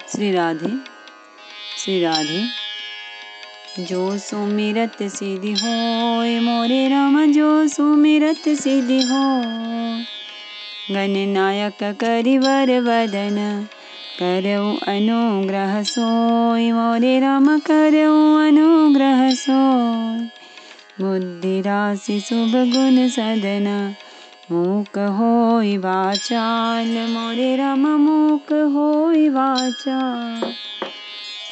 श्री राधे श्री राधे। जो सुमिरत सिद्धि होय मोरे राम, जो सुमिरत सिद्धि होय। गणनायक करिवर वदन, करऊ अनुग्रह सोय मोरे राम, करऊ अनुग्रह सोय। बुद्धि राशि शुभ गुण सदना, मूक होय वाचाल मोरे राम, मूक होय वाचाल।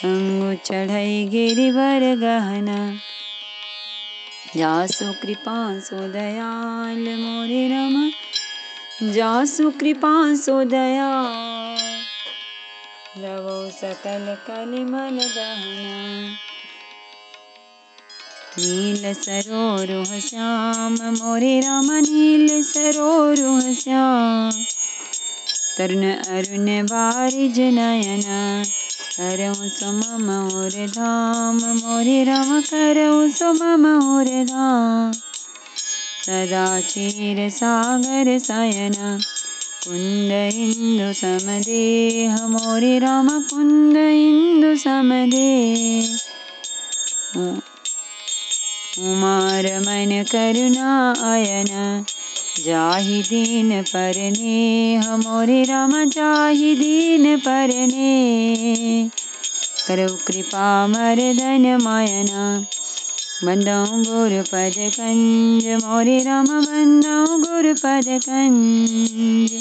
अंगु चढ़ई गिरिवर गहना, जासु कृपा सो दयाल मोरे राम, जासु कृपा सो दयाल। रवो सकल कलिमल दहना, नील सरोरुह श्याम मोरे राम, नील सरोरुह श्याम। तरुण अरुण बारिज नयना, करऊ सुम मोर धाम मोरे राम, करऊ सुम मोर धाम। सदा क्षीर सागर शयना, कुंद इंदु समदेह मोरे राम, कुंद इंदु समदेह। उमा रमन करुणा अयन, जाहि दीन परनेह मोरे राम, जाहि दीन परनेह। करऊ कृपा मर्दन मयना, बंदऊ गुरु पद कंज मोरे राम, बंदऊ गुरु पद कंज।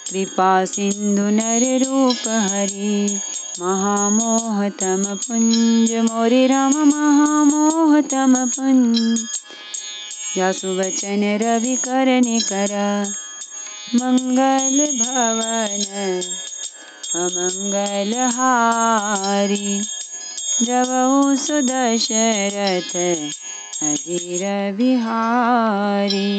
कृपा सिंधु नर रूप हरि, महामोह तम पुंज मोरे राम, महामोह तम पुंज। जासु वचन रवि कर निकर, मंगल भवन अमंगल हारी। जवऊ सुदशरथ अजीर बिहारी,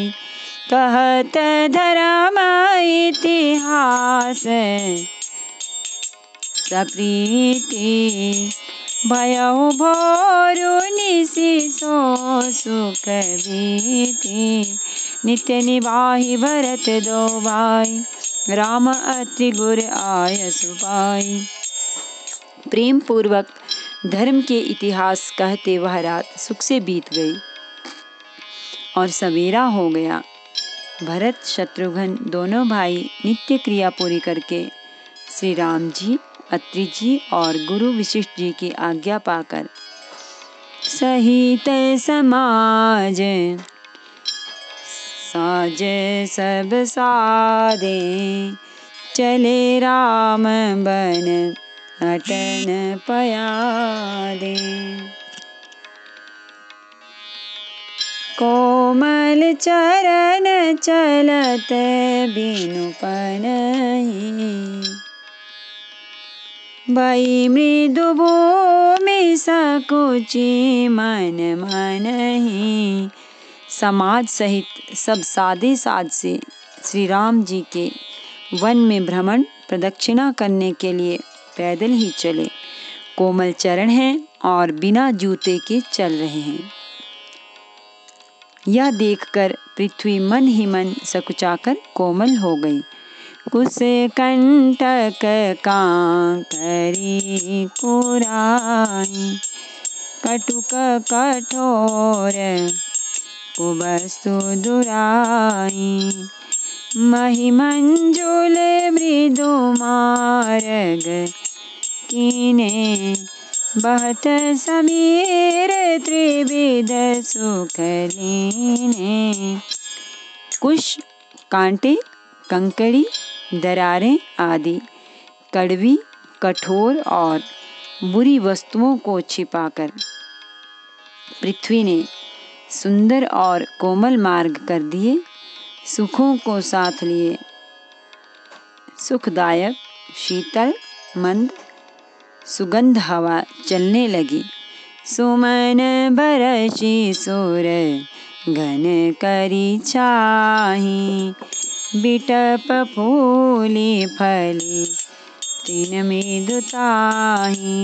कहत धर्म इतिहास सप्रीति। भयउ भोरु निसि सो सुख बीति, नित्य निबाहि भरत दो भाई, राम अति गुर आयसु पाई। प्रेम पूर्वक धर्म के इतिहास कहते वह रात सुख से बीत गई और सवेरा हो गया। भरत शत्रुघ्न दोनों भाई नित्य क्रिया पूरी करके श्री राम जी, अत्रि जी और गुरु वशिष्ठ जी की आज्ञा पाकर सहित समाज साज सब सादे, चले राम बन अटन पयादे। कोमल चरण चलत बिनु पनहि, भई मृदु भूमि सकुचि मन मनहि। समाज सहित सब सादे साज से श्री राम जी के वन में भ्रमण प्रदक्षिणा करने के लिए पैदल ही चले। कोमल चरण हैं और बिना जूते के चल रहे हैं। यह देखकर पृथ्वी मन ही मन सकुचाकर कोमल हो गई। कुश कंटक कांकरी कुराई, कटुक कठोर कुबस्तु दुराई। महिमंजुल मृदु मार्ग कीने, बहत समीर त्रिविध सुख लीने। कुश कांटे, कंकड़ी, दरारें आदि कड़वी, कठोर और बुरी वस्तुओं को छिपाकर पृथ्वी ने सुंदर और कोमल मार्ग कर दिए। सुखों को साथ लिए सुखदायक शीतल मंद सुगंध हवा चलने लगी। सुमन बरसी सुर घन करी छाही, बिटप फूली फली तीन मृदुताही।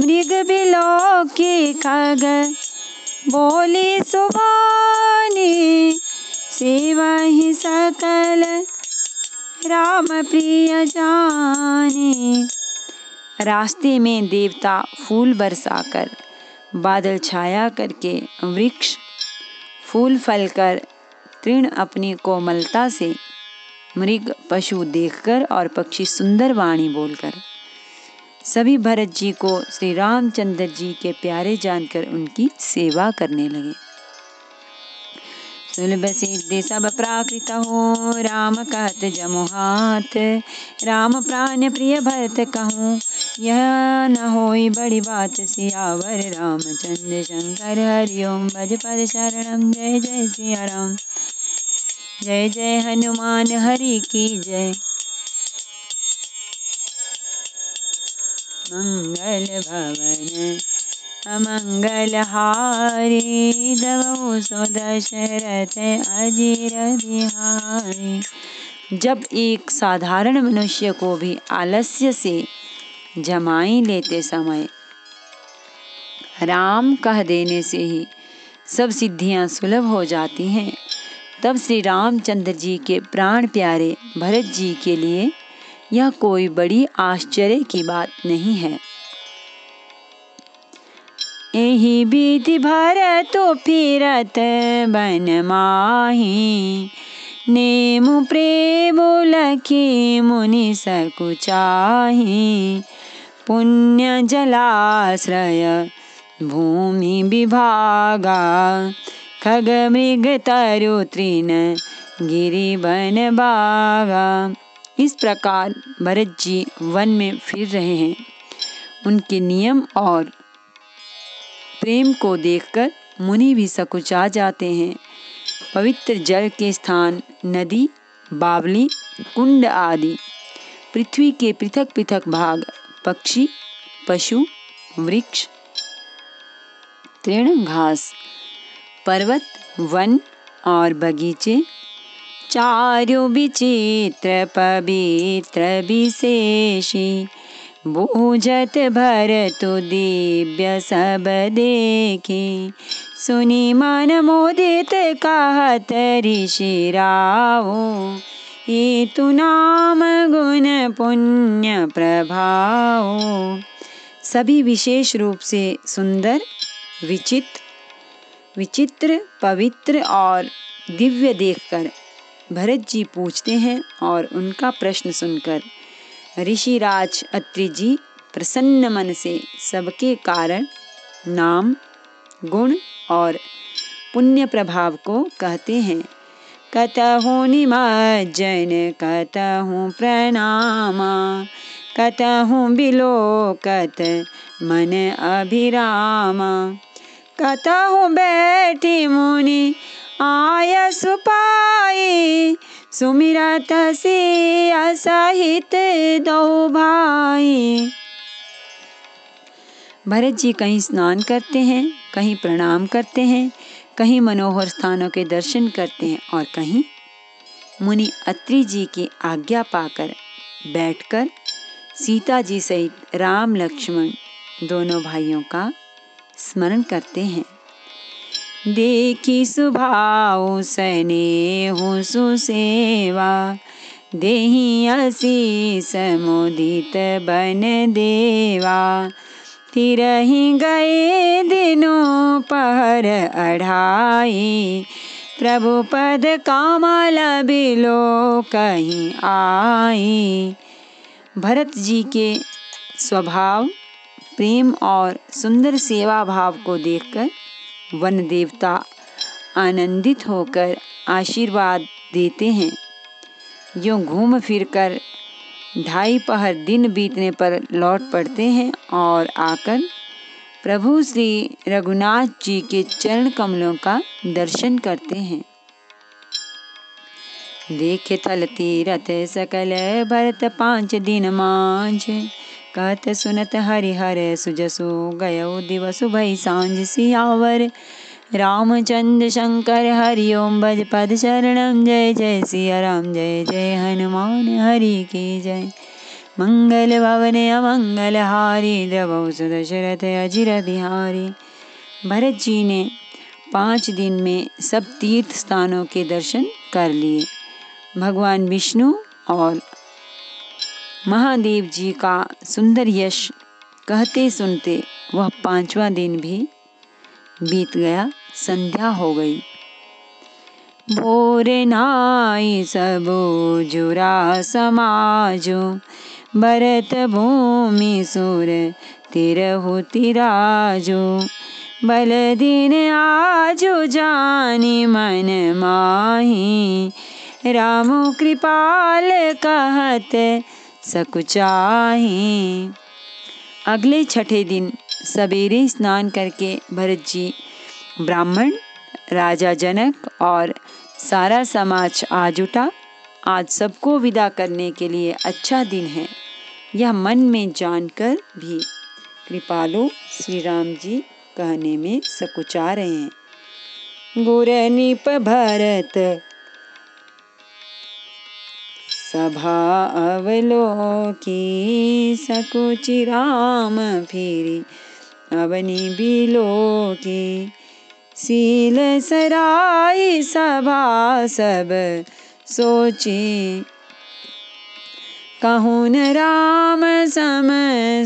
मृग बिलोकी खग बोली सुबानी सेवहि सकल राम प्रिय जाने। रास्ते में देवता फूल बरसाकर, बादल छाया करके, वृक्ष फूल फल कर, तृण अपनी कोमलता से, मृग पशु देखकर और पक्षी सुंदर वाणी बोलकर सभी भरत जी को श्री रामचंद्र जी के प्यारे जानकर उनकी सेवा करने लगे। सुलभ सिद्धि सब प्राकृत हो, राम कहत जमु हाथ। राम प्राण प्रिय भरत कहूँ, यह न होई बड़ी बात। सियावर रामचंद्र शंकर हरि ओम भज पद शरणम। जय जय सिया राम, जय जय हनुमान हरि की जय। मंगल भवन अमंगल हारी, दबौ सो दशरथ अजीर बिहारी। जब एक साधारण मनुष्य को भी आलस्य से जमाई लेते समय राम कह देने से ही सब सिद्धियां सुलभ हो जाती हैं, तब श्री रामचंद्र जी के प्राण प्यारे भरत जी के लिए यह कोई बड़ी आश्चर्य की बात नहीं है। एहि विधि भरत फिरत बन माही, नेमु प्रेम लखी मुनि सकुचाही। पुण्य जलाश्रय भूमि विभागा, खग मृग तरु तृण गिरि वन बागा। इस प्रकार भरत जी वन में फिर रहे हैं। उनके नियम और प्रेम को देखकर मुनि भी सकुचा जाते हैं। पवित्र जल के स्थान नदी, बावली, कुंड आदि, पृथ्वी के पृथक पृथक भाग, पक्षी, पशु, वृक्ष, तृण घास, पर्वत, वन और बगीचे, चारु विचित्र पवित्र विशेषी। बूझत भरतु दिव्य सब देखे, सुनि मन मोदित कहत ऋषि रावो। हेतु नाम गुण पुण्य प्रभाव। सभी विशेष रूप से सुंदर, विचित्र, पवित्र और दिव्य देखकर भरत जी पूछते हैं और उनका प्रश्न सुनकर ऋषिराज अत्रि जी प्रसन्न मन से सबके कारण, नाम, गुण और पुण्य प्रभाव को कहते हैं। कतहु निमज्जन कतहु प्रणामा, कतहु बिलोकत मन अभिरामा। कतहु बैठी मुनि आयस पाई, सुमिरत सिया सहित दो भाई। भरत जी कहीं स्नान करते हैं, कहीं प्रणाम करते हैं, कहीं मनोहर स्थानों के दर्शन करते हैं और कहीं मुनि अत्रि जी की आज्ञा पाकर बैठकर सीता जी सहित राम लक्ष्मण दोनों भाइयों का स्मरण करते हैं। देखी सुभाव स्नेहु सुसेवा, देहि आशीष मोदित बन देवा। तिरहि गए दिनों पहर अढ़ाई, प्रभु पद कमल बिलो कहीं आई। भरत जी के स्वभाव, प्रेम और सुंदर सेवा भाव को देखकर वन देवता आनंदित होकर आशीर्वाद देते हैं। यूं घूम फिरकर 2.5 पहर दिन बीतने पर लौट पड़ते हैं और आकर प्रभु श्री रघुनाथ जी के चरण कमलों का दर्शन करते हैं। देखे थल तीरथ सकल भरत 5 दिन मांझ, कहत सुनत हरिहर सुजसु गयो दिवसु भई सांझ। सियावर रामचंद्र शंकर हरि ओम भज पद शरणम। जय जय सिया राम, जय जय हनुमान हरि की जय। मंगल भवन अमंगल हारी, द्रवौ सु दशरथ अजिर बिहारी। भरत जी ने 5 दिन में सब तीर्थ स्थानों के दर्शन कर लिए। भगवान विष्णु और महादेव जी का सुंदर यश कहते सुनते वह 5वां दिन भी बीत गया। संध्या हो गई। भोर नाई सबो जुरा समाजो, भरत भूमि सुर तिरहु तिराजो। बल दिन आजो जानी मन माही, रामो कृपाल कहत सकुचाही। अगले छठे दिन सवेरे स्नान करके भरत जी, ब्राह्मण, राजा जनक और सारा समाज आ जुटा। आज सबको विदा करने के लिए अच्छा दिन है, यह मन में जानकर भी कृपालु श्री राम जी कहने में सकुचा रहे हैं। गुर निप भरत सभा अवलोकी, सकुचि राम फिरी अवनि बिलोकी। सील सराय सभा सब सोची, कहून राम सम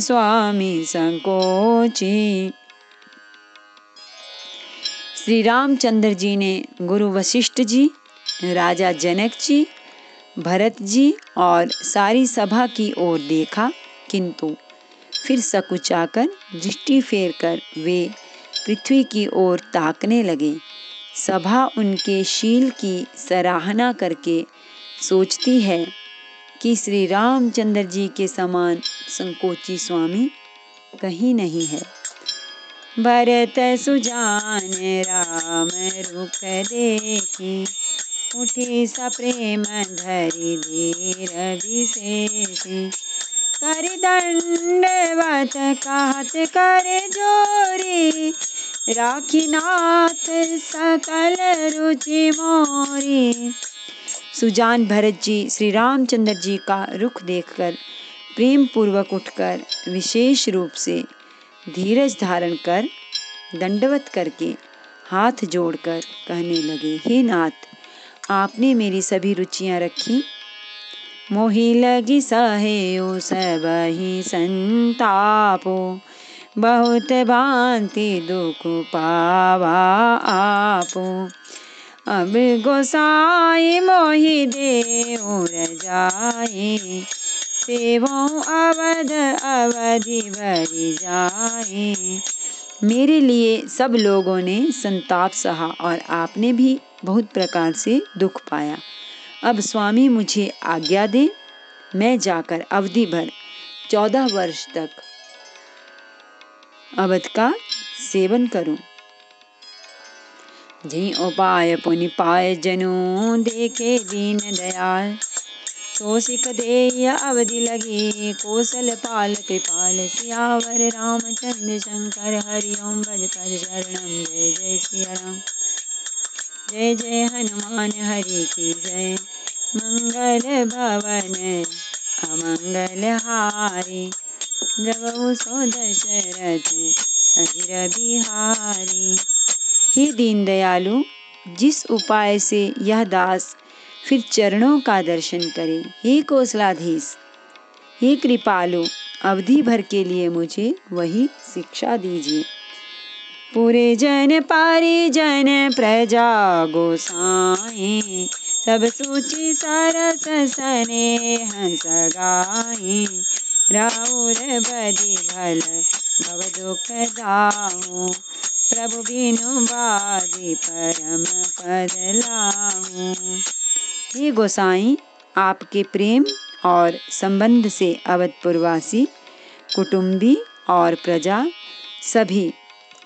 स्वामी संकोची। श्री रामचंद्र जी ने गुरु वशिष्ठ जी, राजा जनक जी, भरत जी और सारी सभा की ओर देखा, किंतु फिर सकुचाकर दृष्टि फेरकर वे पृथ्वी की ओर ताकने लगे। सभा उनके शील की सराहना करके सोचती है कि श्री रामचंद्र जी के समान संकोची स्वामी कहीं नहीं है। भरत सुजान राम रुख देखी, उठी सप्रेम धरि धीर विशेषी। कर दंडवत कहत कर जोरी, राखी नाथ सकल रुचि मोरी। सुजान भरत जी श्री रामचंद्र जी का रुख देखकर प्रेम पूर्वक उठकर विशेष रूप से धीरज धारण कर दंडवत करके हाथ जोड़कर कहने लगे, हे नाथ, आपने मेरी सभी रुचियां रखी। मोहि लगी सहेयो सबहि संतापो, बहुत भांति दुख पावा आपो। अब गोसाई मोहि देउ रजाई, सेवों अवध अवधि भरि जाई। मेरे लिए सब लोगों ने संताप सहा और आपने भी बहुत प्रकार से दुख पाया। अब स्वामी मुझे आज्ञा दे, मैं जाकर अवधि भर 14 वर्ष तक अवध का सेवन करूं। जी उपाय पुनि पाय जनु, देखे दीन दयाल। तो सिख देय अवधि लगी, कौशल पाल कृपाल। सियावर रामचंद्र शंकर हरि ओम भज भज शरणम। जय जय सिया राम, जय जय हनुमान हरि की जय। मंगल भवन अमंगल हारी, जगऊ सो दशरथ अजिर बिहारी। हे दीन दयालु, जिस उपाय से यह दास फिर चरणों का दर्शन करे। हे कौशलाधीश, हे कृपालु, अवधि भर के लिए मुझे वही शिक्षा दीजिए। पूरे जन परिजन प्रजा गोसाई, सब सूचि सरस स्नेह सगाई। राउर बदि भल भव दुख दाहु, प्रभु बिनु बाधि परम पद लाहू। हे गोसाई, आपके प्रेम और संबंध से अवधपुरवासी, कुटुंबी और प्रजा सभी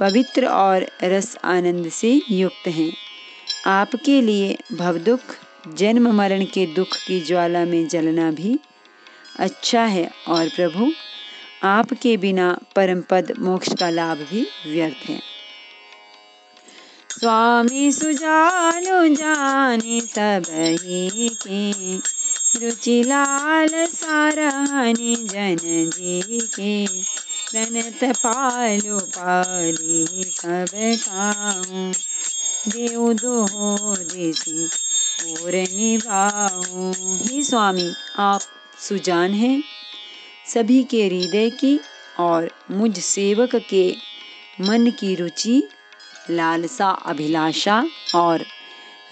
पवित्र और रस आनंद से युक्त हैं। आपके लिए भवदुख, जन्म मरण के दुख की ज्वाला में जलना भी अच्छा है, और प्रभु आपके बिना परम पद मोक्ष का लाभ भी व्यर्थ है। स्वामी सुजानु जानी सबहि के, रुचि लाल सारहनि जन जी के। प्रणत पालु पाली सब काहू, देऊ दो देसी और निभाऊं। हे स्वामी, आप सुजान हैं सभी के हृदय की और मुझ सेवक के मन की रुचि, लालसा, अभिलाषा और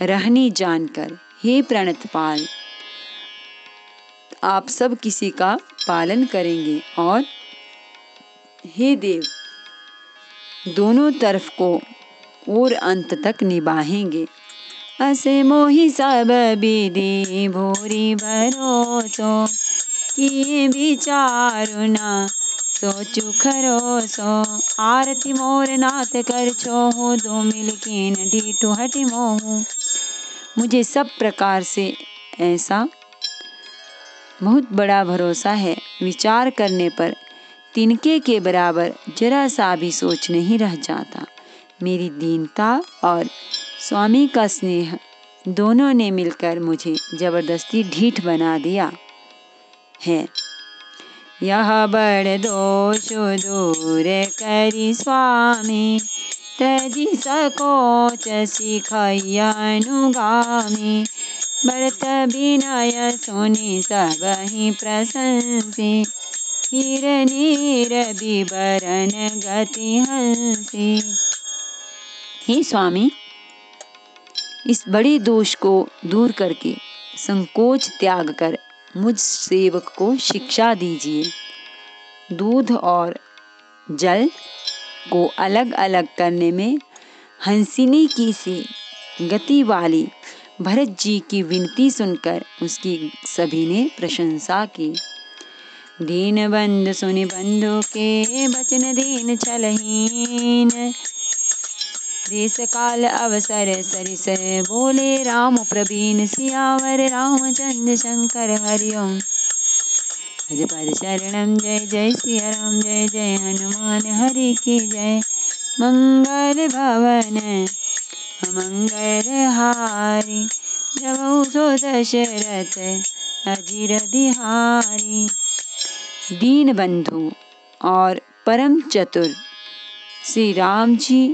रहनी जानकर हे प्रणतपाल, आप सब किसी का पालन करेंगे और हे देव दोनों तरफ को और अंत तक निभाएंगे। असे मोहि सब विधि भूरी भरोसो, किए विचारु न सोचु खरोसो। आरती मोर नाथ कर छोहु, दो मिल कीन ढीठु हटि मोहु। मुझे सब प्रकार से ऐसा बहुत बड़ा भरोसा है, विचार करने पर तिनके के बराबर जरा सा भी सोच नहीं रह जाता। मेरी दीनता और स्वामी का स्नेह दोनों ने मिलकर मुझे जबरदस्ती ढीठ बना दिया है। यह बड़ दोष दूर करी स्वामी, तजी सकोच सिखय अनुगामी। बरत विनय सुनि सबहि प्रशंसी, हीर नीर विवरण गति हंसी। हे स्वामी, इस बड़े दोष को दूर करके संकोच त्याग कर मुझ सेवक को शिक्षा दीजिए। दूध और जल को अलग अलग करने में हंसिनी की सी गति वाली भरत जी की विनती सुनकर उसकी सभी ने प्रशंसा की। दीन बंधु सुनि बंधु के बचन दीन छलहीन, देश काल अवसर सरिस बोले राम प्रवीण। सियावर रामचंद्र शंकर हरिओम। भज पद शरणम जय जय सिया राम, जय जय हनुमान हरि की जय। मंगल भवन अमंगल हारी, जबउ सो दशरथ अजिर बिहारी। दीन बंधु और परम चतुर श्री राम जी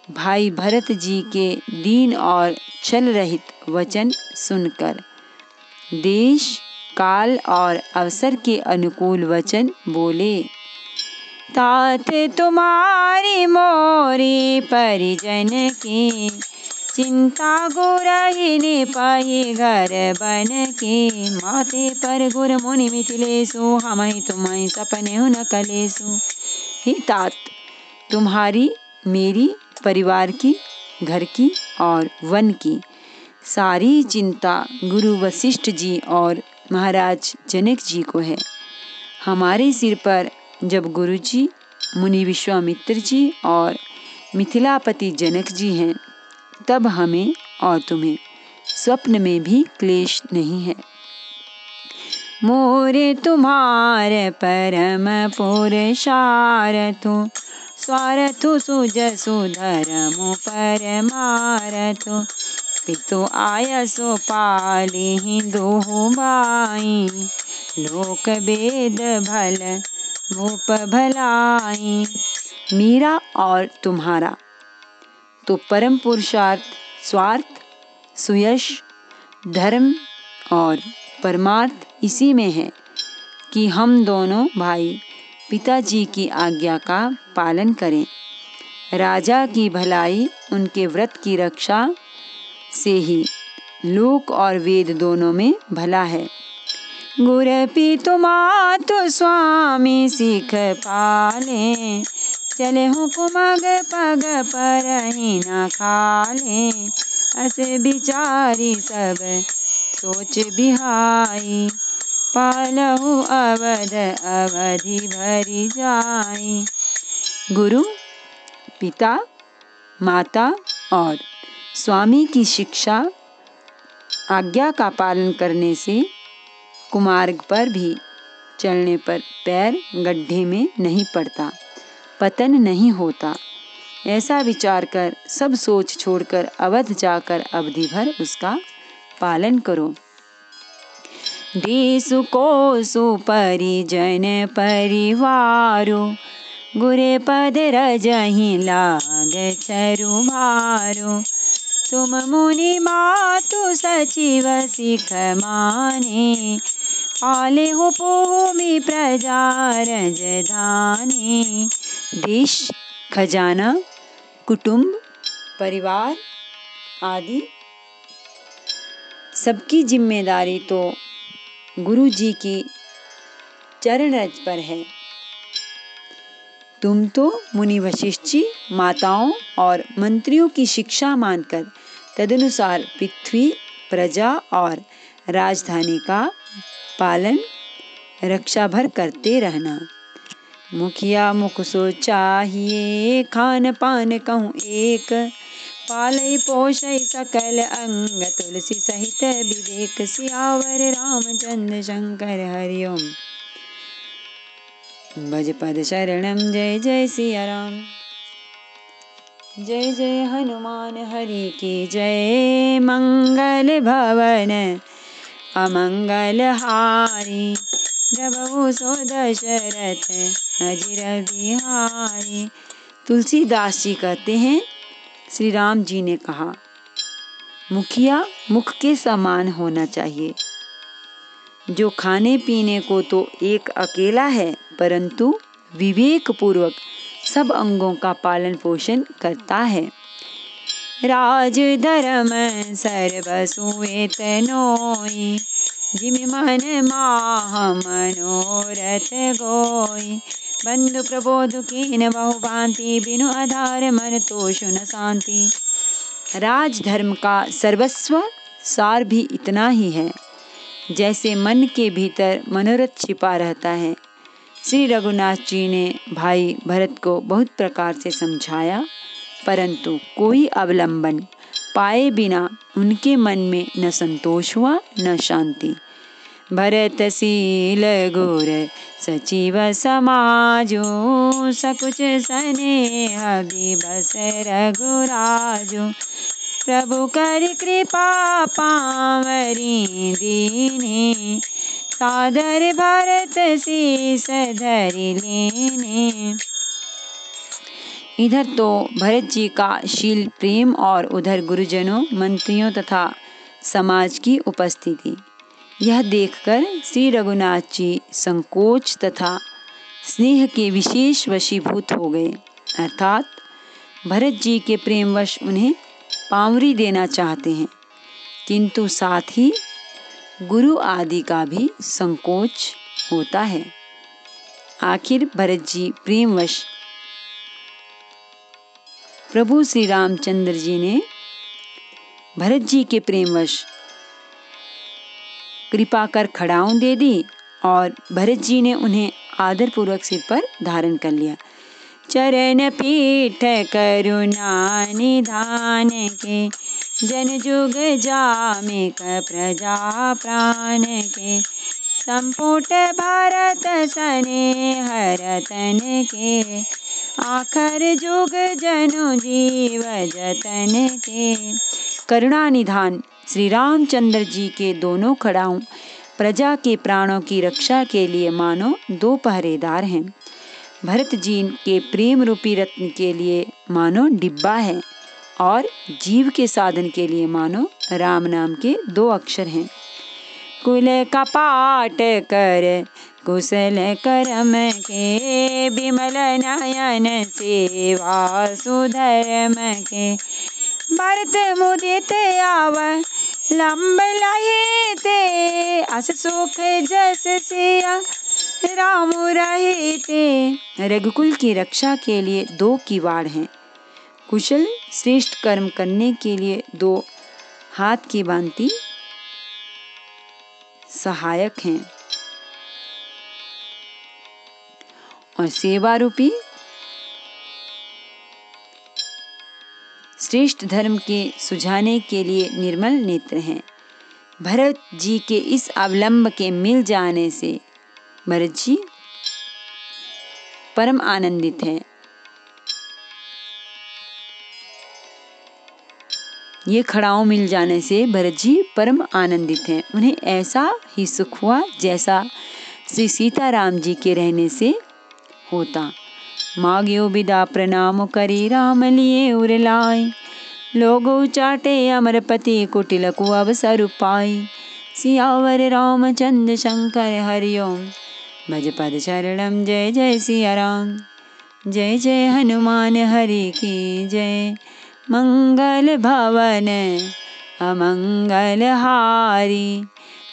भाई भरत जी के दीन और छल रहित वचन सुनकर देश काल और अवसर के अनुकूल वचन बोले। तात तुम्हारी मोरी परिजन की, चिंता गुरहिनी पाई घर बन की। माते पर गुर मुनि मिथिलेसु, हमहि तुम्हि सपने हुन कलेसु। हे तात, तुम्हारी मेरी परिवार की, घर की और वन की सारी चिंता गुरु वशिष्ठ जी और महाराज जनक जी को है। हमारे सिर पर जब गुरु जी, मुनि विश्वामित्र जी और मिथिलापति जनक जी हैं, तब हमें और तुम्हें स्वप्न में भी क्लेश नहीं है। मोरे तुम्हारे परम पुरुषार्थु, स्वार्थु सुजसु धर्मु परमार्थु। पितु आयसो पालिहि दोहु भाई, लोक वेद भल भूप भलाई। मेरा और तुम्हारा तो परम पुरुषार्थ, स्वार्थ, सुयश, धर्म और परमार्थ इसी में है कि हम दोनों भाई पिताजी की आज्ञा का पालन करें। राजा की भलाई उनके व्रत की रक्षा से ही लोक और वेद दोनों में भला है। गुर पितु मातु स्वामी सिख पाले, चले हुकुमग पग परहि न खाले। अस विचारी सब सोच बिहाई, पालहु अवध अवधि भरि जाई। गुरु, पिता, माता और स्वामी की शिक्षा आज्ञा का पालन करने से कुमार्ग पर भी चलने पर पैर गड्ढे में नहीं पड़ता, पतन नहीं होता। ऐसा विचार कर सब सोच छोड़कर अवध जाकर अवधि भर उसका पालन करो। देसु कोसु परिजन परिवारो, गुरे पद रजहि लाग छरु भारो। तुम मुनि मातु सचिव सिख माने, पाले हो भूमि प्रजा रजधानी। देश, खजाना, कुटुंब, परिवार आदि सबकी जिम्मेदारी तो गुरु जी की चरण रज पर है। तुम तो मुनि वशिष्ठ जी माताओं और मंत्रियों की शिक्षा मानकर तदनुसार पृथ्वी, प्रजा और राजधानी का पालन रक्षा भर करते रहना। मुखिया मुख सो चाहिए, खान पान कहूँ एक, पालई पोषई सकल अंग, तुलसी सहित विवेक। सियावर रामचंद्र शंकर हरिओम। भज पद शरणम, जय जय सिया राम। जय जय हनुमान हरि की जय, मंगल भवन अमंगल हारी, जबहु सो दशरथ अजिर बिहारी। तुलसीदास जी कहते हैं, श्री राम जी ने कहा, मुखिया मुख के समान होना चाहिए, जो खाने पीने को तो एक अकेला है, परंतु विवेक पूर्वक सब अंगों का पालन पोषण करता है। राज धर्म सर्वसु एक नोई, जिमि मन माह मनोरथ गोई। बंधु प्रबोध कीन बहु भांति, बिनु आधार मन तोषु न शांति। राजधर्म का सर्वस्व सार भी इतना ही है, जैसे मन के भीतर मनोरथ छिपा रहता है। श्री रघुनाथ जी ने भाई भरत को बहुत प्रकार से समझाया, परंतु कोई अवलंबन पाए बिना उनके मन में न संतोष हुआ न शांति। भरत शील गुर सचिव समाजो, सकुच स्नेह विबस रघुराजो। प्रभु कर कृपा पावरी दीने, सादर भरत शीस धरि लेने। इधर तो भरत जी का शील प्रेम और उधर गुरुजनों, मंत्रियों तथा समाज की उपस्थिति। यह देखकर श्री रघुनाथ जी संकोच तथा स्नेह के विशेष वशीभूत हो गए, अर्थात भरत जी के प्रेमवश उन्हें पावरी देना चाहते हैं, किंतु साथ ही गुरु आदि का भी संकोच होता है। आखिर भरत जी प्रेमवश प्रभु श्री रामचंद्र जी ने भरत जी के प्रेमवश कृपा कर खड़ाऊं दे दी और भरत जी ने उन्हें आदर पूर्वक सिर पर धारण कर लिया। चरण पीठ करुणा निधान के, जन जुग जामे क प्रजा प्राण के। संपुट भारत स्नेह रतन के, आखर जुग जनु जीव जतन के। करुणा निधान श्री रामचंद्र जी के दोनों खड़ाऊं प्रजा के प्राणों की रक्षा के लिए मानो दो पहरेदार हैं। भरत जी के प्रेम रूपी रत्न के लिए मानो डिब्बा है और जीव के साधन के लिए मानो राम नाम के दो अक्षर हैं। कुल कपाट कर कुशल करम के, विमल नयन सेवा सुधर्म के। भरत मुदित आव लंब लहे ते, अस सुख जस सिया राम रहते। रघुकुल की रक्षा के लिए दो किवाड़ हैं, कुशल श्रेष्ठ कर्म करने के लिए दो हाथ की भांति सहायक हैं, और सेवा रूपी श्रेष्ठ धर्म के सुझाने के लिए निर्मल नेत्र हैं। भरत जी के इस अवलंब के मिल जाने से भरत जी परम आनंदित हैं। ये खड़ाऊ मिल जाने से भरत जी परम आनंदित हैं। उन्हें ऐसा ही सुख हुआ जैसा श्री सीताराम जी के रहने से होता। माग्यो विदा प्रणाम करी, राम लिए उर लाए। लोगो चाटे अमरपति कुटिल को अवसर पाई। सियावर रामचंद्र शंकर हरिओम। भज पद शरणम जय जय सिया राम। जय जय हनुमान हरि की जय। मंगल भवन अमंगल हारी।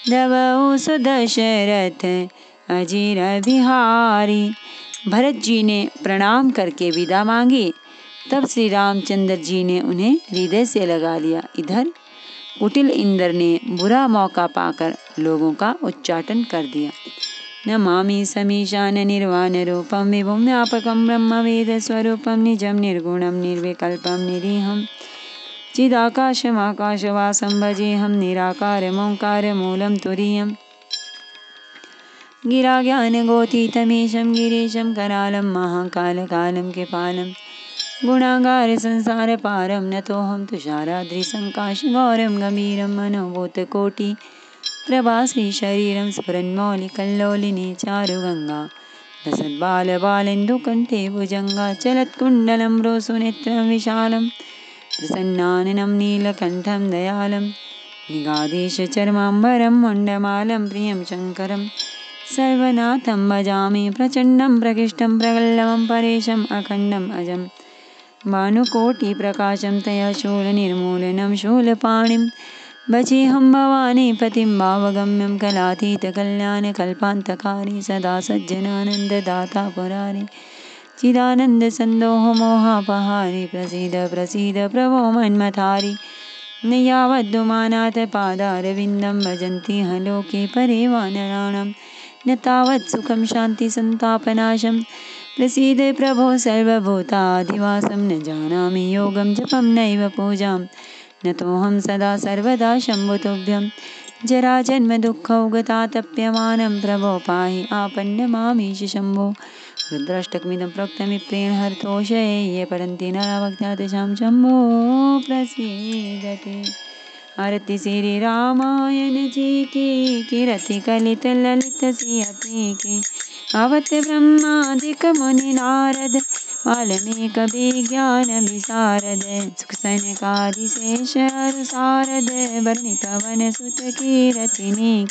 धवउ सुदशरथ अजिर बिहारी। भरत जी ने प्रणाम करके विदा मांगी। तब श्री रामचंद्र जी ने उन्हें हृदय से लगा लिया। इधर कुटिल इंद्र ने बुरा मौका पाकर लोगों का उच्चाटन कर दिया। नमामि समीशान निर्वाण रूपम विभुम व्यापकम ब्रह्म वेद स्वरूपम निजम निर्गुणम निर्विकल्पम निरीहम चिदाकाशमाकाशवासं भजेऽहं निराकारमोङ्कारमूलं तुरीयम्। गिरा ज्ञानगोतीतमीशं गिरीशं करालं महाकालकालं कृपालं गुणागार संसारपारं नतोऽहं तुषाराद्रिसङ्काशगौरं गम्भीरं मनोभूतकोटि प्रभाश्री शरीरं स्फुरन्मौलिकल्लोलिनी चारुगङ्गा लसद्बालबालेन्दुकण्ठे भुजङ्गा चलत्कुण्डलं रोसुनेत्रं विशालं प्रसन्नाननं नीलकण्ठं दयालं निगाधीशचर्माम्बरं मुण्डमालं प्रियं शङ्करं सर्वनाथं भजामि प्रचण्डं प्रकृष्टं प्रगल्भं परेशम् अखण्डम् अजं भानुकोटिप्रकाशं तया शूलनिर्मूलनं शूलपाणिं भजेऽहं भवानी पतिं भावगम्यं कलातीतकल्याणकल्पान्तकारी सदा सज्जनानन्ददाता पुरारी चिदानन्दसन्दोह मोहापहारी प्रसीद प्रसीद प्रभो मन्मथारी न यावद्दुमानाथ पादारविन्दं भजन्ति ह लोके परिवानराणां न तावत् सुखं शान्तिसन्तापनाशं प्रसीद प्रभो सर्वभूताधिवासं न जानामि योगं जपं नैव पूजां नतोऽहं सदा सर्वदा शम्भुतुभ्यं जराजन्मदुःखौगतातप्यमानं प्रभो पाहि आपन्नमामीश शम्भो रुद्राष्टकमिदं प्रोक्तं विप्रेण हरतोषये ये पठन्ति नरा भक्त्या तेषां शम्भो प्रसीदते। आरती श्री रामायण जी की कीरति कलित ललित सियति की। आवत ब्रह्मादिक मुनि नारद वाल्मीकि विज्ञान विशारद सुख सनकादि शेष सारद वर्णित पवन सुत कीरति।